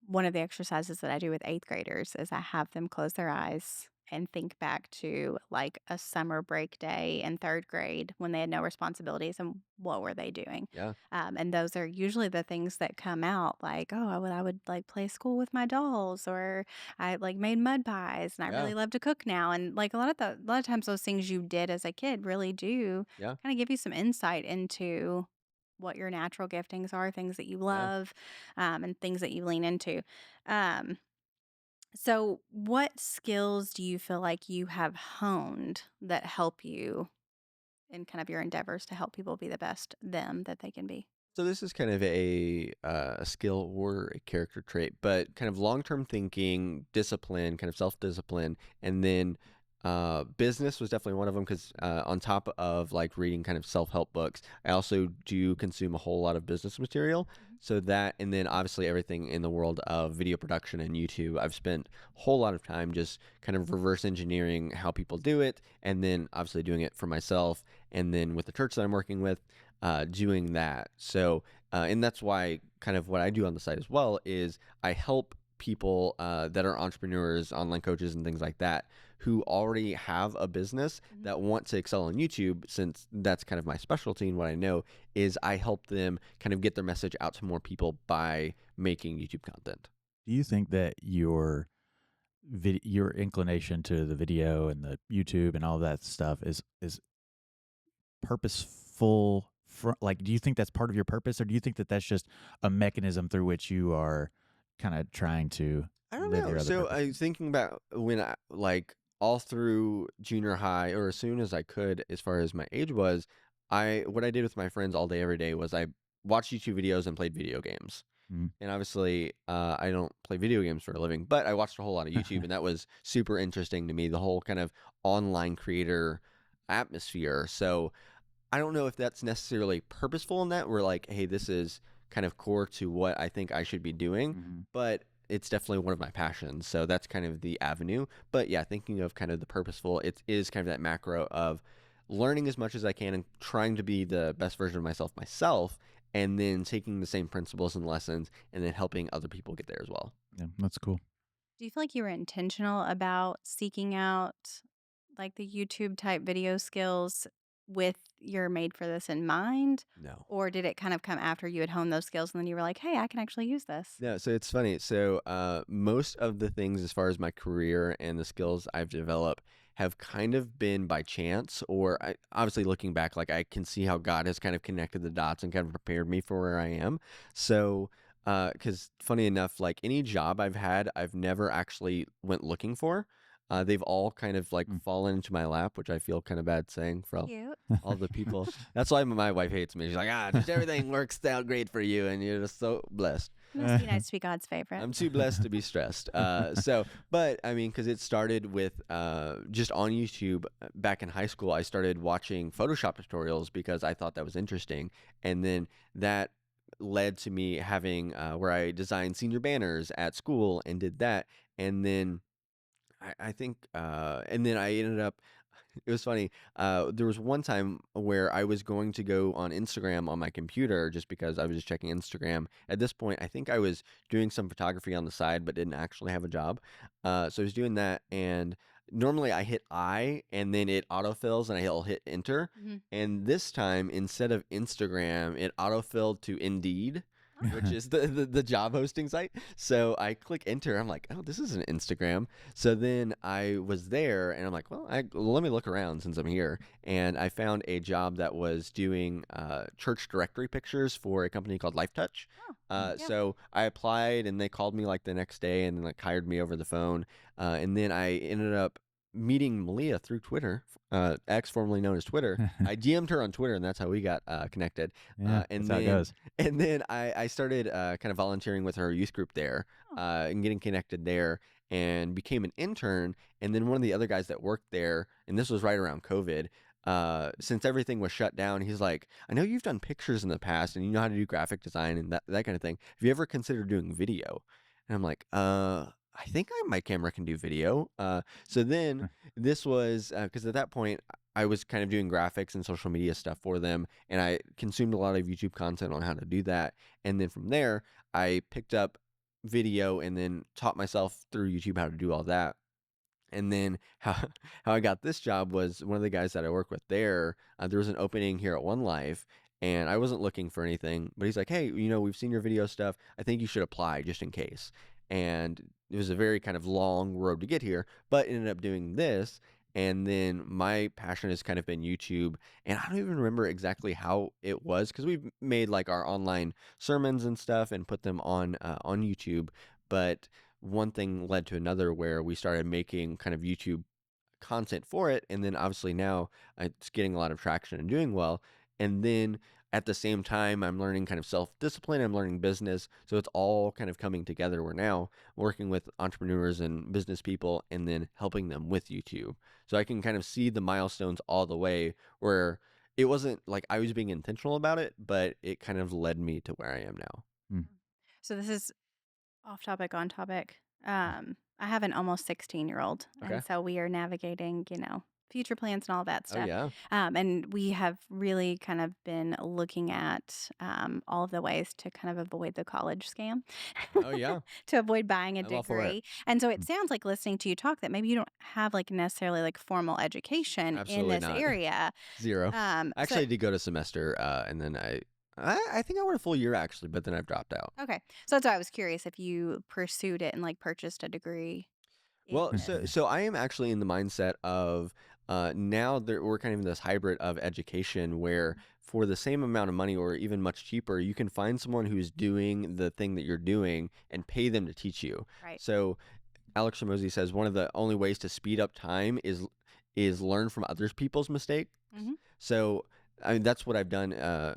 one of the exercises that I do with eighth graders is I have them close their eyes and think back to like a summer break day in third grade when they had no responsibilities and what were they doing. Yeah. And those are usually the things that come out like, oh, I would like play school with my dolls, or I like made mud pies and I Yeah. really love to cook now. And like a lot of times those things you did as a kid really do Yeah. kind of give you some insight into what your natural giftings are, things that you Yeah. love, and things that you lean into. Um, so, what skills do you feel like you have honed that help you in kind of your endeavors to help people be the best them that they can be? So this is kind of a skill or a character trait, but kind of long-term thinking, discipline, kind of self-discipline, and then business was definitely one of them because on top of like reading kind of self-help books, I also do consume a whole lot of business material. Mhm. So that, and then obviously everything in the world of video production and YouTube, I've spent a whole lot of time just kind of reverse engineering how people do it, and then obviously doing it for myself, and then with the church that I'm working with doing that. So, and that's why kind of what I do on the site as well is I help people that are entrepreneurs, online coaches, and things like that who already have a business Mhm. that want to excel on YouTube. Since that's kind of my specialty and what I know is I help them kind of get their message out to more people by making YouTube content. Do you think that your inclination to the video and the YouTube and all that stuff is purposeful? Like, do you think that's part of your purpose, or do you think that that's just a mechanism through which you are kind of trying to I don't live know. your other So I purposes? was thinking about when I like all through junior high or as soon as I could, as far as my age was, I what I did with my friends all day every day was I watched YouTube videos and played video games. Mm. And obviously, I don't play video games for a living, but I watched a whole lot of YouTube, and that was super interesting to me. The whole kind of online creator atmosphere. So I don't know if that's necessarily purposeful in that we're like, hey, this is kind of core to what I think I should be doing, Mhm. but it's definitely one of my passions. So that's kind of the avenue. But yeah, thinking of kind of the purposeful, it is kind of that macro of learning as much as I can and trying to be the best version of myself, and then taking the same principles and lessons and then helping other people get there as well. Yeah, that's cool. Do you feel like you were intentional about seeking out like the YouTube type video skills with your made for this in mind? No. Or did it kind of come after you had honed those skills and then you were like, hey, I can actually use this? No, so it's funny. So, most of the things as far as my career and the skills I've developed have kind of been by chance, or obviously looking back, like I can see how God has kind of connected the dots and kind of prepared me for where I am. So, because funny enough, like any job I've had, I've never actually went looking for. They've all kind of like Mm. fallen into my lap, which I feel kind of bad saying for Cute. all the people. That's why my wife hates me. She's like, just everything works out great for you, and you're just so blessed. Must be nice to be God's favorite. I'm too blessed to be stressed. So, but I mean, because it started with just on YouTube back in high school, I started watching Photoshop tutorials because I thought that was interesting. And then that led to me having where I designed senior banners at school and did that. And then I think, and then I ended up, it was funny. There was one time where I was going to go on Instagram on my computer just because I was just checking Instagram. At this point, I think I was doing some photography on the side, but didn't actually have a job. So I was doing that, and normally I hit I, and then it autofills, and I'll hit enter. Mhm. And this time, instead of Instagram, it autofilled to Indeed, which Oh. is the job hosting site. So I click enter. I'm like, oh, this is an Instagram. So then I was there and I'm like, well, let me look around since I'm here. And I found a job that was doing church directory pictures for a company called LifeTouch. Oh, yeah. So I applied and they called me like the next day and like hired me over the phone. And then I ended up meeting Malia through Twitter, X formerly known as Twitter. I DM'd her on Twitter and that's how we got connected. Yeah, And that's how it then goes. and then I started kind of volunteering with her youth group there Oh. and getting connected there and became an intern. And then one of the other guys that worked there, and this was right around COVID, since everything was shut down, he's like, I know you've done pictures in the past and you know how to do graphic design and that kind of thing. Have you ever considered doing video? And I'm like, I think my camera can do video. So then this was because at that point I was kind of doing graphics and social media stuff for them, and I consumed a lot of YouTube content on how to do that. And then from there, I picked up video and then taught myself through YouTube how to do all that. And then how I got this job was one of the guys that I work with there. There was an opening here at One Life, and I wasn't looking for anything, but he's like, "Hey, we've seen your video stuff. I think you should apply just in case." And it was a very kind of long road to get here, but ended up doing this. And then my passion has kind of been YouTube, and I don't even remember exactly how it was because we've made like our online sermons and stuff and put them on YouTube, but one thing led to another where we started making kind of YouTube content for it. And then obviously now it's getting a lot of traction and doing well. And then at the same time, I'm learning kind of self discipline, I'm learning business. So it's all kind of coming together. We're now working with entrepreneurs and business people and then helping them with YouTube. So I can kind of see the milestones all the way where it wasn't like I was being intentional about it, but it kind of led me to where I am now. Mm. So this is off topic, on topic. I have an almost 16-year-old, Okay. and so we are navigating, future plans and all that Oh, stuff. yeah. And we have really kind of been looking at all of the ways to kind of avoid the college scam, Oh, yeah. to avoid buying a I'm all for it. degree. And so it sounds like listening to you talk that maybe you don't have like necessarily like formal education in Absolutely this not. area. Zero. So Actually, I did go to semester, and then I think I went a full year actually, but then I've dropped out. okay, so that's why I was curious if you pursued it and like purchased a degree in Well, this. so I am actually in the mindset of now that we're kind of in this hybrid of education where for the same amount of money or even much cheaper, you can find someone who's doing the thing that you're doing and pay them to teach you. Right. So Alex Ramosi says one of the only ways to speed up time is learn from other people's mistakes. Mhm. So I mean that's what I've done.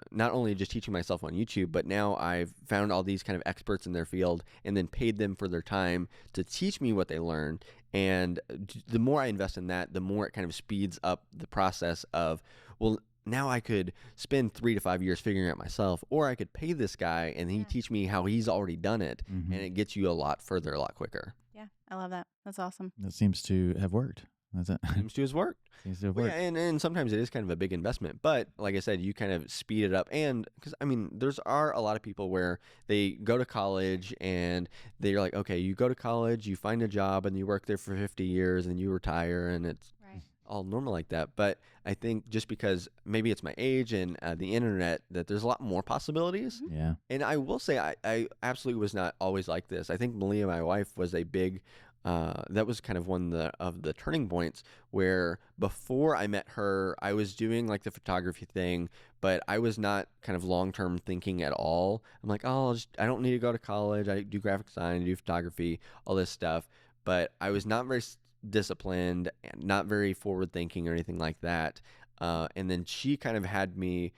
Not only just teaching myself on YouTube, but now I've found all these kind of experts in their field and then paid them for their time to teach me what they learned. And the more I invest in that, the more it kind of speeds up the process of, well, now I could spend 3 to 5 years figuring it out myself, or I could pay this guy and he Yeah. teach me how he's already done it, Mhm. and it gets you a lot further, a lot quicker. Yeah, I love that. That's awesome. That seems to have worked. That's it. Seems to have worked. Seems to have Well, worked. yeah, and sometimes it is kind of a big investment, but like I said, you kind of speed it up. And because I mean, there's are a lot of people where they go to college and they're like, okay, you go to college, you find a job, and you work there for 50 years, and you retire, and it's Right. all normal like that. But I think just because maybe it's my age and the internet, that there's a lot more possibilities. Yeah. And I will say, I absolutely was not always like this. I think Malia, my wife, was a big, that was kind of one of the turning points where before I met her, I was doing like the photography thing, but I was not kind of long term thinking at all. I'm like, oh, I don't need to go to college. I do graphic design, I do photography, all this stuff. But I was not very disciplined, and not very forward thinking or anything like that. And then she kind of had me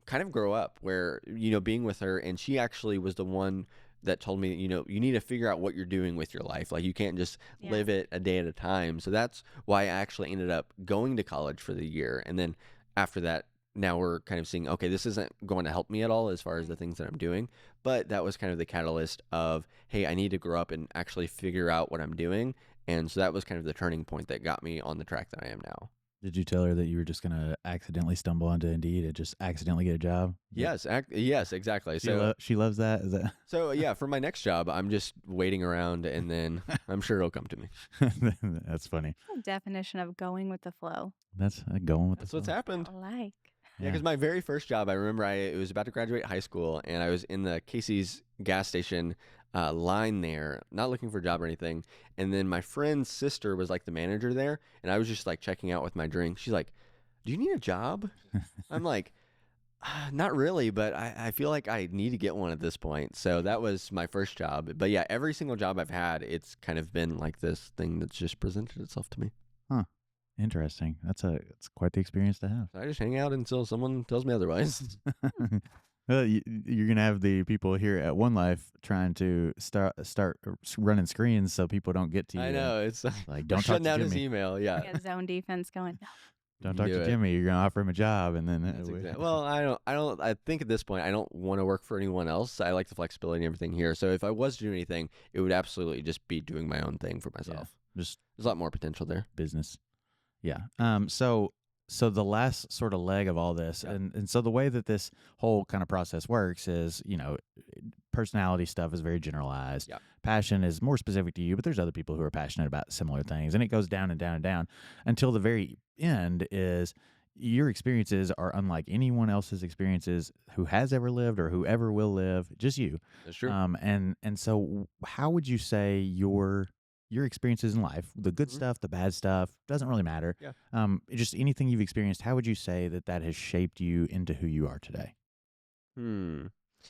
kind of grow up where being with her, and she actually was the one that told me you need to figure out what you're doing with your life. Like you can't just Yeah. live it a day at a time. So that's why I actually ended up going to college for the year, and then after that, now we're kind of seeing, okay, this isn't going to help me at all as far as the things that I'm doing, but that was kind of the catalyst of, hey, I need to grow up and actually figure out what I'm doing. And so that was kind of the turning point that got me on the track that I am now. Did you tell her that you were just gonna accidentally stumble onto Indeed and just accidentally get a job? Yes, yes, exactly. So She loves that. Is that? So yeah, for my next job, I'm just waiting around, and then I'm sure it'll come to me. That's funny. The definition of going with the flow. That's going with That's the what's flow. happened. I like. Yeah, because my very first job, I remember it was about to graduate high school, and I was in the Casey's gas station line there, not looking for a job or anything. And then my friend's sister was like the manager there, and I was just like checking out with my drink. She's like, "Do you need a job?" I'm like, not really, but I feel like I need to get one at this point. So that was my first job. But yeah, every single job I've had, it's kind of been like this thing that's just presented itself to me. Interesting. It's quite the experience to have. So I just hang out until someone tells me otherwise. Well, you're gonna have the people here at One Life trying to start running screens so people don't get to you. I know, it's Like, don't talk shutting to down his Jimmy. email. Yeah. Got zone defense going. No. Don't You talk do to it. Jimmy. You're gonna offer him a job, and then That's well, I think at this point I don't want to work for anyone else. I like the flexibility and everything here. So if I was to do anything, it would absolutely just be doing my own thing for myself. just There's a lot more potential there. business. Yeah. So the last sort of leg of all this, Yeah. and so the way that this whole kind of process works is, personality stuff is very generalized. Yeah. Passion is more specific to you, but there's other people who are passionate about similar things, and it goes down and down and down until the very end is your experiences are unlike anyone else's experiences who has ever lived or who ever will live, just you. That's true. And so how would you say your experiences in life, the good Mhm. stuff, the bad stuff, doesn't really matter. Yeah. Just anything you've experienced, how would you say that has shaped you into who you are today?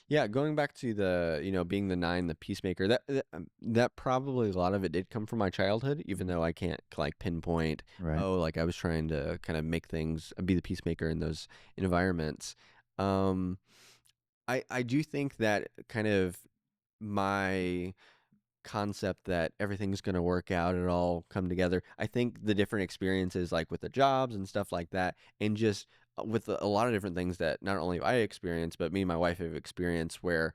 Yeah, going back to the being the nine, the peacemaker, that probably a lot of it did come from my childhood, even though I can't like pinpoint, Right. oh, like I was trying to kind of make things be the peacemaker in those environments. Um, I do think that kind of my concept that everything's going to work out, it all come together. I think the different experiences, like with the jobs and stuff like that, and just with a lot of different things that not only I experienced, but me and my wife have experienced, where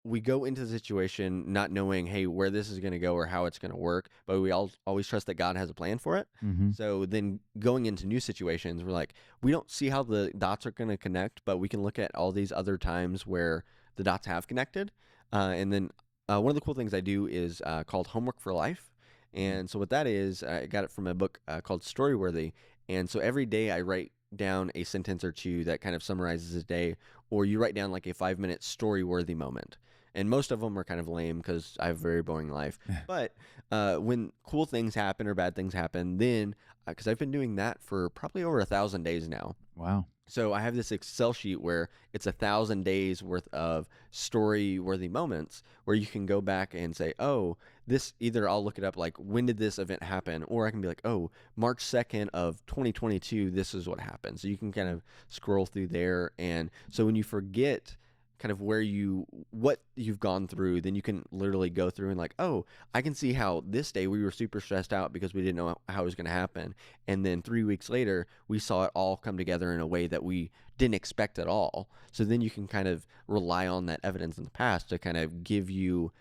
we go into the situation not knowing, hey, where this is going to go or how it's going to work, but we all always trust that God has a plan for it. Mm-hmm. So then going into new situations, we're like, we don't see how the dots are going to connect, but we can look at all these other times where the dots have connected. And then one of the cool things I do is called Homework for Life. And so what that is, I got it from a book called Storyworthy. And so every day I write down a sentence or two that kind of summarizes a day, or you write down like a 5-minute story-worthy moment. And most of them are kind of lame because I have a very boring life. But when cool things happen or bad things happen, then because I've been doing that for probably over 1,000 days now. Wow. So I have this Excel sheet where it's 1,000 days worth of story-worthy moments where you can go back and say, oh, this either I'll look it up like when did this event happen, or I can be like, oh, March 2nd of 2022, this is what happened. So you can kind of scroll through there, and so when you forget kind of what you've gone through, then you can literally go through and like, oh, I can see how this day we were super stressed out because we didn't know how it was going to happen, and then 3 weeks later we saw it all come together in a way that we didn't expect at all. So then you can kind of rely on that evidence in the past to kind of give you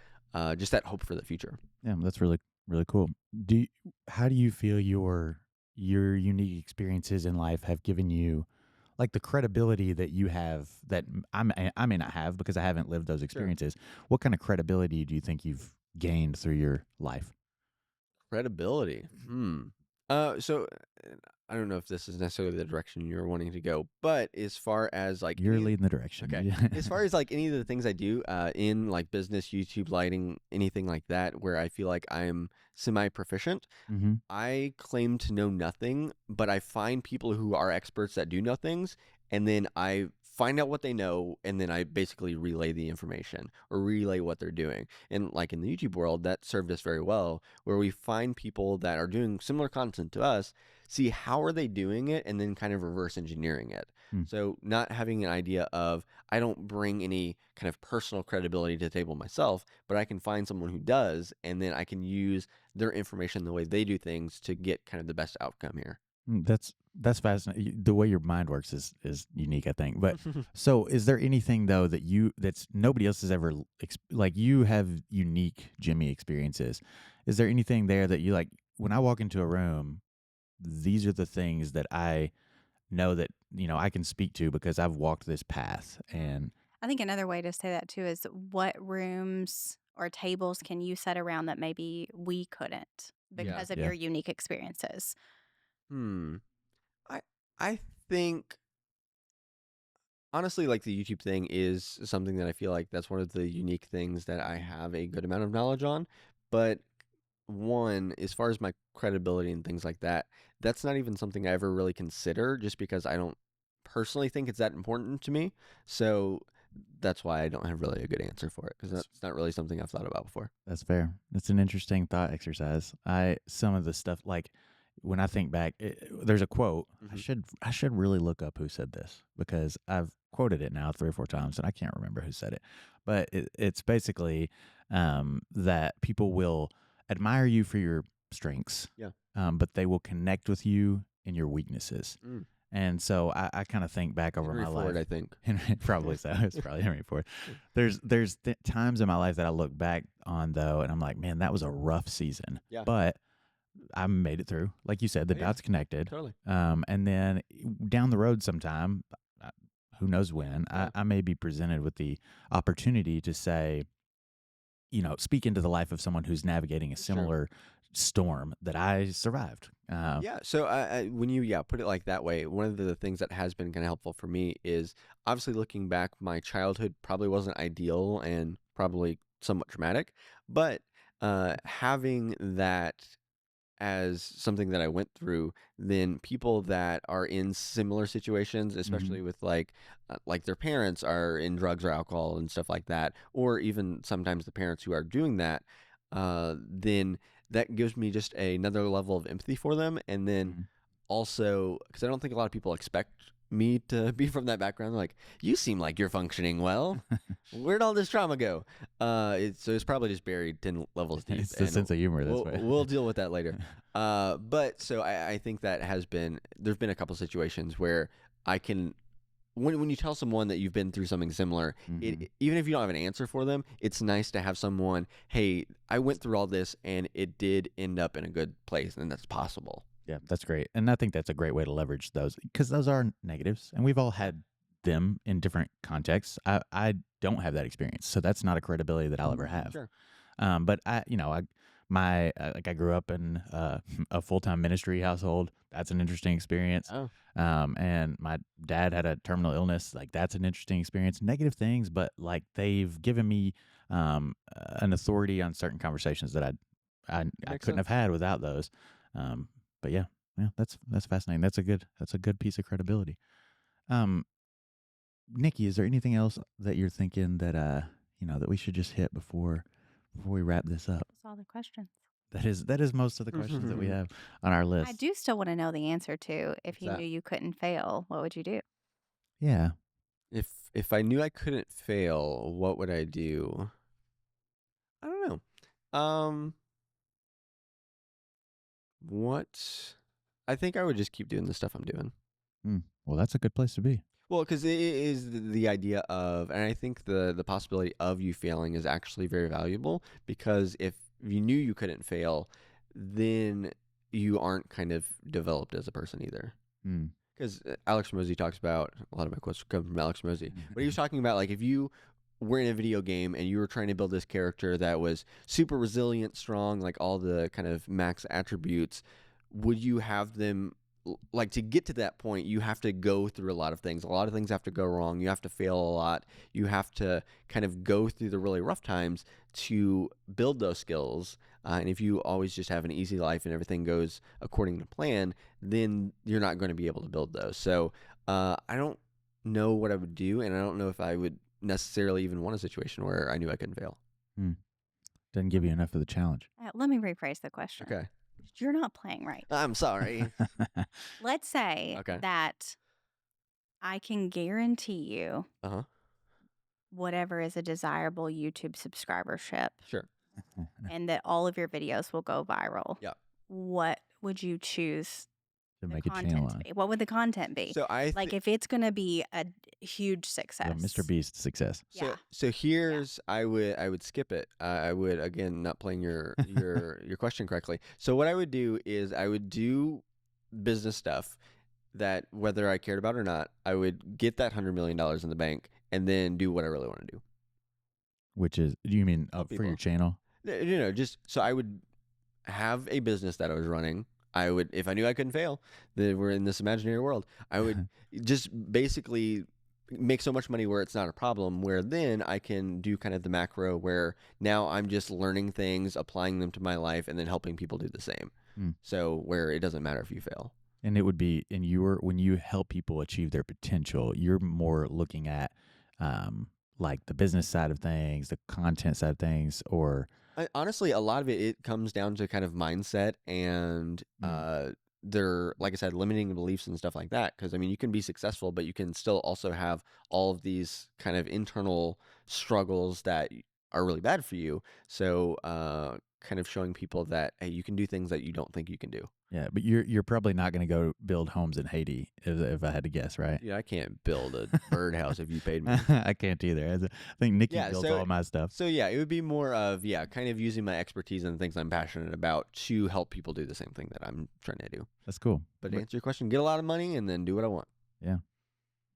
just that hope for the future. Yeah, that's really, really cool. How do you feel your unique experiences in life have given you like the credibility that you have that I may not have because I haven't lived those experiences? What kind of credibility do you think you've gained through your life? Credibility. So I don't know if this is necessarily the direction you're wanting to go, but as far as like You're leading the direction. Okay. As far as like any of the things I do in like business, YouTube, lighting, anything like that, where I feel like I'm semi-proficient, Mm-hmm. I claim to know nothing, but I find people who are experts that do know things, and then I find out what they know, and then I basically relay the information or relay what they're doing. And like in the YouTube world, that served us very well, where we find people that are doing similar content to us, see how are they doing it, and then kind of reverse engineering it. Hmm. So not having an idea of, I don't bring any kind of personal credibility to the table myself, but I can find someone who does, and then I can use their information, the way they do things, to get kind of the best outcome here. That's fascinating. The way your mind works is unique, I think. But so, is there anything though that's nobody else has ever like you have unique Jimmy experiences? Is there anything there that you like when I walk into a room? These are the things that I know that I can speak to because I've walked this path. And I think another way to say that too is what rooms or tables can you set around that maybe we couldn't Yeah. because of Yeah. your unique experiences? I I think honestly, like the YouTube thing is something that I feel like that's one of the unique things that I have a good amount of knowledge on. But one, as far as my credibility and things like that, that's not even something I ever really consider just because I don't personally think it's that important to me. So that's why I don't have really a good answer for it, because that's not really something I've thought about before. that's fair. That's an interesting thought exercise. Some of the stuff like when I think back, there's a quote. Mhm. I should really look up who said this because I've quoted it now 3 or 4 times and I can't remember who said it. But it's basically that people will admire you for your strengths, Yeah. but they will connect with you in your weaknesses. Mm. And so I kind of think back over Henry my Ford, life. I think. Probably so. It's probably Henry Ford. There's times in my life that I look back on though, and I'm like, man, that was a rough season. Yeah. But I made it through. Like you said, the Oh, yeah. dots connected. Totally. And then down the road sometime, who knows when, Yeah. I may be presented with the opportunity to say, speak into the life of someone who's navigating a Sure. similar storm that I survived. Yeah. So when you put it like that way, one of the things that has been kind of helpful for me is obviously looking back, my childhood probably wasn't ideal and probably somewhat traumatic, but having that as something that I went through, then people that are in similar situations, Mhm. especially with like their parents are in drugs or alcohol and stuff like that, or even sometimes the parents who are doing that, then that gives me just another level of empathy for them. And then Mhm. also, because I don't think a lot of people expect me to be from that background, like, you seem like you're functioning well. Where'd all this trauma go? So it's probably just buried 10 levels deep, It's the and sense of humor that's we'll deal with that later. But so I think that there's been a couple situations where I can, when you tell someone that you've been through something similar, Mhm. even if you don't have an answer for them, it's nice to have someone, hey, I went through all this and it did end up in a good place, and that's possible. Yeah, that's great. And I think that's a great way to leverage those because those are negatives and we've all had them in different contexts. I don't have that experience. So that's not a credibility that I'll ever have. Sure. But I grew up in a full time ministry household. That's an interesting experience. Oh, And my dad had a terminal illness. Like that's an interesting experience. Negative things, but like they've given me an authority on certain conversations that I makes couldn't have sense. had without those. But yeah, that's fascinating. That's a good piece of credibility. Um, Nikki, is there anything else that you're thinking that that we should just hit before we wrap this up? That's all the questions. That is most of the questions that we have on our I list. do still want to know the answer to if What's you knew that? you couldn't fail, what would you do? Yeah. If I knew I couldn't fail, what would I do? I don't know. What? I think I would just keep doing the stuff I'm doing. Well, that's a good place to be. Well, because it is the idea of, and I think the possibility of you failing is actually very valuable, because if you knew you couldn't fail, then you aren't kind of developed as a person either. Mm. Because Alex Mosey talks about, a lot of my quotes come from Alex Mosey, but he was talking about, like, if you were in a video game and you were trying to build this character that was super resilient, strong, like all the kind of max attributes, would you have them, like, to get to that point, you have to go through a lot of things. A lot of things have to go wrong. You have to fail a lot. You have to kind of go through the really rough times to build those skills. And if you always just have an easy life and everything goes according to plan, then you're not going to be able to build those. So I don't know what I would do, and I don't know if I would necessarily even want a situation where I knew I couldn't fail. Doesn't give you enough of the challenge. Let me rephrase the question. Okay. You're not playing right. I'm sorry. Let's say Okay. that I can guarantee you Uh-huh. whatever is a desirable YouTube subscribership Sure. and that all of your videos will go viral. Yeah. What would you choose To the make a channel content to on be? What would the content be? So Like if it's going to be a huge the success. Mr. Beast success. Yeah. So here's I would skip it. I would, again, not playing your your question correctly. So what I would do is I would do business stuff that, whether I cared about or not, I would get that $100 million in the bank and then do what I really want to do. Which is, do you mean Help for your people. channel? Just so I would have a business that I was running. I would, if I knew I couldn't fail, that we're in this imaginary world, I would just basically make so much money where it's not a problem, where then I can do kind of the macro where now I'm just learning things, applying them to my life, and then helping people do the same. Hmm. So where it doesn't matter if you fail. And it would be, when you help people achieve their potential, you're more looking at like the business side of things, the content side of things, or Honestly, a lot of it comes down to kind of mindset and their, like I said, limiting beliefs and stuff like that. Because I mean, you can be successful, but you can still also have all of these kind of internal struggles that are really bad for you. So, kind of showing people that, hey, you can do things that you don't think you can do. yeah, but you're probably not going to go build homes in Haiti, if I had to guess, right? Yeah, I can't build a birdhouse if you paid me. I can't either. I think Nikki Yeah, builds so- all my stuff. So yeah, it would be more of, kind of using my expertise and things I'm passionate about to help people do the same thing that I'm trying to do. That's cool. But to answer your question, get a lot of money and then do what I want.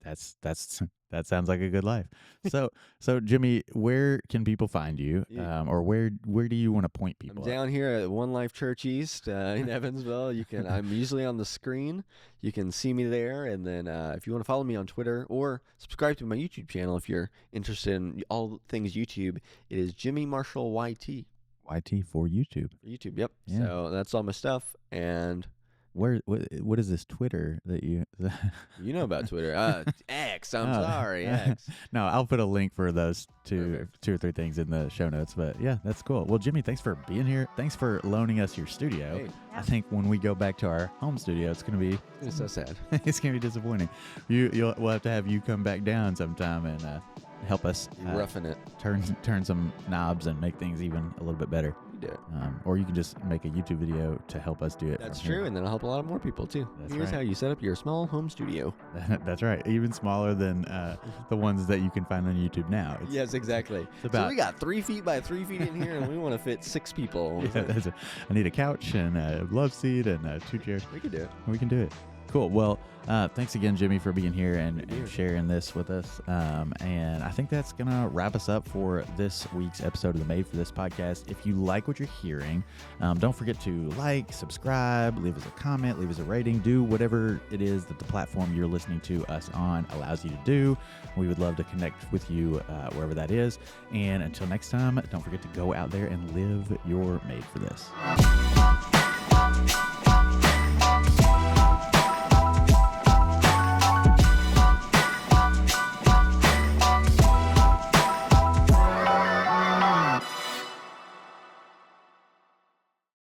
that sounds like a good life. So Jimmy, where can people find you, or where do you want to point I'm people? down here at One Life Church East in Evansville. I'm usually on the screen. You can see me there, and then if you want to follow me on Twitter or subscribe to my YouTube channel if you're interested in all things YouTube, it is Jimmy Marshall YT. YT for YouTube. YouTube, yep. Yeah. So that's all my stuff, and What is this Twitter that you? you know about Twitter. X. I'm Oh. sorry, X. No, I'll put a link for those Perfect. two or three things in the show notes. But yeah, that's cool. Well, Jimmy, thanks for being here. Thanks for loaning us your studio. Hey, I think when we go back to our home studio, it's gonna be it's so sad. it's gonna be disappointing. We'll have to have you come back down sometime and help us You're roughing it. turn some knobs and make things even a little bit better. You do it. Or you can just make a YouTube video to help us do it. That's from here. true, and then I'll help a lot of more people too. That's Here's right. how you set up your small home studio. That's right. Even smaller than the ones that you can find on YouTube now. It's, Yes, exactly. It's about So we got 3 feet by 3 feet in here, and we want to fit 6 people. yeah, I need a couch and a love seat and 2 chairs. We could do it. We can do it. Cool. Well, thanks again, Jimmy, for being here and Dear. sharing this with us. And I think that's going to wrap us up for this week's episode of the Made for This podcast. If you like what you're hearing, don't forget to like, subscribe, leave us a comment, leave us a rating, do whatever it is that the platform you're listening to us on allows you to do. We would love to connect with you wherever that is. And until next time, don't forget to go out there and live your Made for This.